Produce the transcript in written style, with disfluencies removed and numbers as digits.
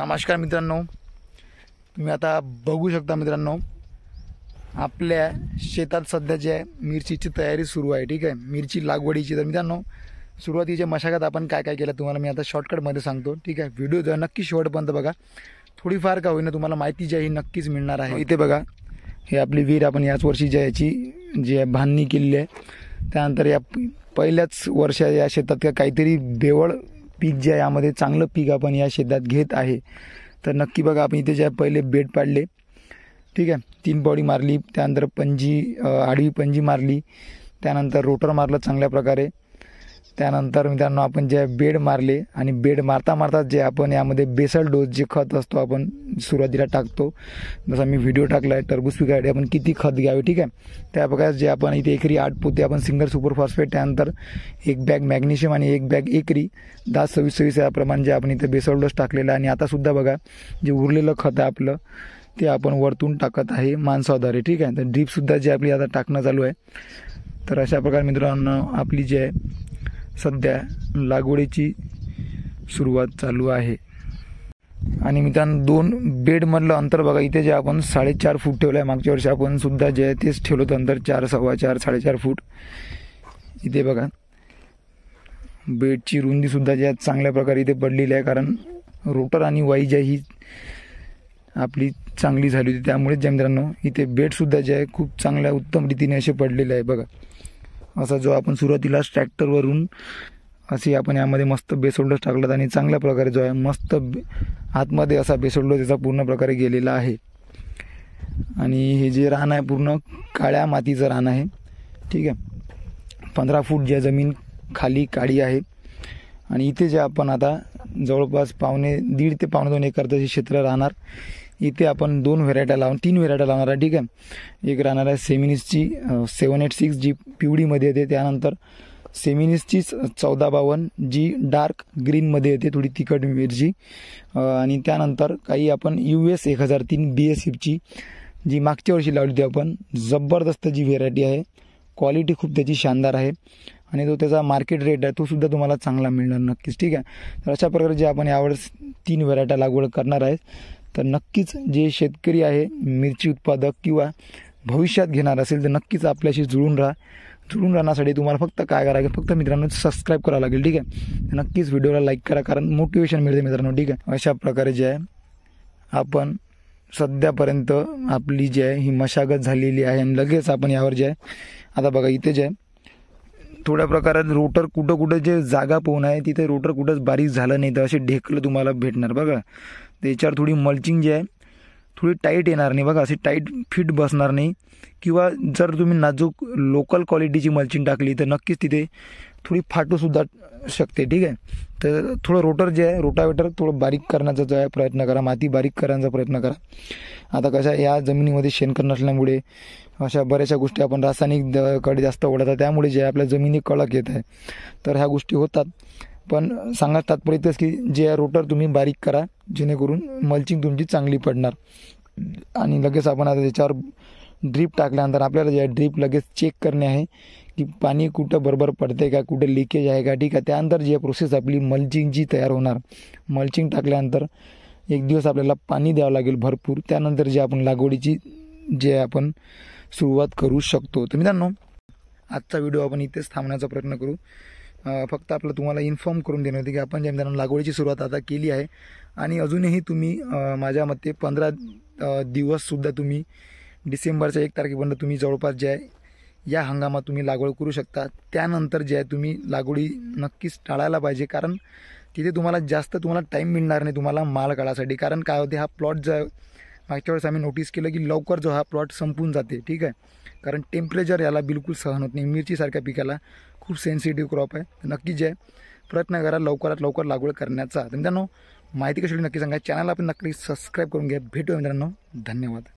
नमस्कार मित्रांनो, तुम्ही आता बघू शकता मित्रांनो, आपल्या शेतात सध्या जे मिरचीची तयारी सुरू आहे. ठीक आहे, मिरची लागवडीची. तर मित्रांनो, सुरुवातीच्या मशागत आपण काय काय केलं तुम्हाला मी आता शॉर्टकटमध्ये सांगतो. ठीक आहे, व्हिडिओ जर नक्की शेवटपर्यंत बघा, थोडीफार का होईना तुम्हाला माहिती जी आहे ही नक्कीच मिळणार आहे. इथे बघा, हे आपली विहीर आपण याच वर्षी जी याची जी आहे बांधणी केलेली आहे. त्यानंतर या पहिल्याच वर्षा या शेतात का काहीतरी बेवळ पीक जे आहे, यामध्ये चांगलं पीक आपण या शेतात घेत आहे. तर नक्की बघा, आपण इथे जे पहिले बेड पाडले. ठीक आहे, 3 पॉडी मारली, त्यानंतर आडवी पंजी मारली, त्यानंतर रोटर मारलं चांगल्या प्रकारे. त्यानंतर मित्रांनो आपण जे बेड मारले आणि बेड मारता जे आपण यामध्ये बेसल डोस जे खत असतो आपण सुरुवातीला टाकतो. जसं मी व्हिडिओ टाकला आहे टरबूज पिकासाठी आपण किती खत घ्यावे. ठीक आहे, त्या प्रकारे जे आपण इथे एकरी 8 पोते आपण सिंगल सुपर फॉस्फेट, त्यानंतर 1 बॅग मॅग्नेशियम आणि 1 बॅग एकरी 10-26-26 याप्रमाणे जे आपण इथे बेसल डोस टाकलेला आहे. आणि आता सुद्धा बघा, जे उरलेलं खत आहे आपलं ते आपण वरतून टाकत आहे माणसाद्वारे. ठीक आहे, तर ड्रीपसुद्धा जे आपली आता टाकणं चालू आहे. तर अशा प्रकारे मित्रांनो आपली जी आहे सध्या लागवडीची सुरुवात चालू आहे. आणि मित्रांनो 2 बेडमधलं अंतर बघा, इथे जे आपण 4.5 फूट ठेवलं आहे. मागच्या वर्षी आपण सुद्धा जे आहे तेच ठेवलं होतं अंतर, 4, 4.25, 4.5 फूट. इथे बघा, बेडची रुंदीसुद्धा जे आहे चांगल्या प्रकारे इथे पडलेली आहे, कारण रोटर आणि वाई जी ही आपली चांगली झाली होती. त्यामुळे जे मित्रांनो इथे बेडसुद्धा जे आहे खूप चांगल्या उत्तम रीतीने असे पडलेले आहे. बघा, असा जो आपण सुरुवातीलाच ट्रॅक्टरवरून असे आपण यामध्ये मस्त बेसोल्डस टाकलात आणि चांगल्या प्रकारे जो आहे मस्त आतमध्ये असा बेसोल्डस त्याचा पूर्ण प्रकारे गेलेला आहे. आणि हे जे रान आहे पूर्ण काळ्या मातीचं रान आहे. ठीक आहे, 15 फूट जे जमीन खाली काळी आहे. आणि इथे जे आपण आता जवळपास 1.5 ते 2 एकर तसे क्षेत्र राहणार. इथे आपण 3 व्हेरायट्या लावणार आहे. ठीक आहे, एक राहणार आहे सेमिनिसची 786 जी पिवळीमध्ये येते, त्यानंतर सेमिनिसची 1452 जी डार्क ग्रीनमध्ये येते, थोडी तिखट मिरची. आणि त्यानंतर काही आपण US 1003 BSFची जी मागच्या वर्षी लावली होती आपण, जबरदस्त जी व्हेरायटी आहे, क्वालिटी खूप त्याची शानदार आहे आणि तो त्याचा मार्केट रेट आहे तो सुद्धा तुम्हाला चांगला मिळणार नक्कीच. ठीक आहे, तर अशा प्रकारे जे आपण यावेळेस 3 व्हेरायट्या लागवड करणार आहे. तर नक्कीच जे शेतकरी आहे, मिरची उत्पादक किंवा भविष्यात घेणार असेल तर नक्कीच आपल्याशी जुळून राहण्यासाठी तुम्हाला फक्त काय करावं लागेल, फक्त मित्रांनो सबस्क्राईब करावं लागेल. ठीक आहे, नक्कीच व्हिडिओला लाईक करा, कारण मोटिवेशन मिळते मित्रांनो. ठीक आहे, अशा प्रकारे जे आहे आपण सध्यापर्यंत आपली जी आहे ही मशागत झालेली आहे. आणि लगेच आपण यावर जे आहे आता बघा, इथे जे आहे थोड्या प्रकारात रोटर कुठं जे जागा पाहून आहे तिथे रोटर कुठंच बारीक झालं नाही, तर असे ढेकलं तुम्हाला भेटणार. बघा, त्याच्यावर थोडी मल्चिंग जी आहे थोडी टाईट येणार नाही. बघा, अशी टाईट फिट बसणार नाही. किंवा जर तुम्ही नाजूक लोकल क्वालिटीची मल्चिंग टाकली तर नक्कीच तिथे थोडी फाटूसुद्धा शकते. ठीक आहे, तर थोडं रोटर जे आहे रोटावेटर थोडं बारीक करण्याचा जो आहे प्रयत्न करा, माती बारीक करण्याचा प्रयत्न करा. आता कशा या जमिनीमध्ये शेणखत नसल्यामुळे अशा बऱ्याचशा गोष्टी आपण रासायनिक कडे जास्त ओढतात, त्यामुळे जे आपल्या जमिनी कडक येत आहे. तर ह्या गोष्टी होतात. पण सांगत तात्पर्य इथंच की जे रोटर तुम्ही बारीक करा, जेणेकरून मल्चिंग तुमची चांगली पडणार. आणि लगेच आपण आता त्याच्यावर ड्रीप टाकल्यानंतर आपल्याला जे ड्रीप लगेच चेक करणे आहे की पाणी कुठं बरोबर पडते का, कुठं लिकेज आहे का. ठीक आहे, त्यानंतर जी प्रोसेस आपली मल्चिंगची तयार होणार. मल्चिंग टाकल्यानंतर 1 दिवस आपल्याला पाणी द्यावं लागेल भरपूर. त्यानंतर जे आपण लागवडीची जे आपण सुरुवात करू शकतो. तर मित्रांनो, आजचा व्हिडिओ आपण इथेच थांबण्याचा प्रयत्न करू. फक्त आपलं तुम्हाला इन्फॉर्म करून देणं होते की आपण जे मित्रांनो लागवडीची सुरुवात आता केली आहे. आणि अजूनही तुम्ही माझ्या मते 15 दिवससुद्धा तुम्ही डिसेंबरच्या 1 तारखेपर्यंत तुम्ही जवळपास जे आहे या हंगामात तुम्ही लागवड करू शकता. त्यानंतर जे आहे तुम्ही लागवडी नक्कीच टाळायला पाहिजे, कारण तिथे तुम्हाला जास्त टाईम मिळणार नाही तुम्हाला माल काढायसाठी. कारण काय होते, हा प्लॉट जो आहे मागच्या वेळेस आम्ही नोटीस केलं की लवकर जो हा प्लॉट संपून जाते. ठीक आहे, कारण टेम्परेचर याला बिलकुल सहन होत नाही. मिरचीसारख्या पिकाला खूप सेन्सिटिव्ह क्रॉप आहे. तर नक्की जे आहे प्रयत्न करा लवकरात लवकर लागवड करण्याचा. तर मित्रांनो, माहिती कशी नक्की सांगा, चॅनलला आपण नक्की सबस्क्राईब करून घ्या. भेटूया मित्रांनो, धन्यवाद.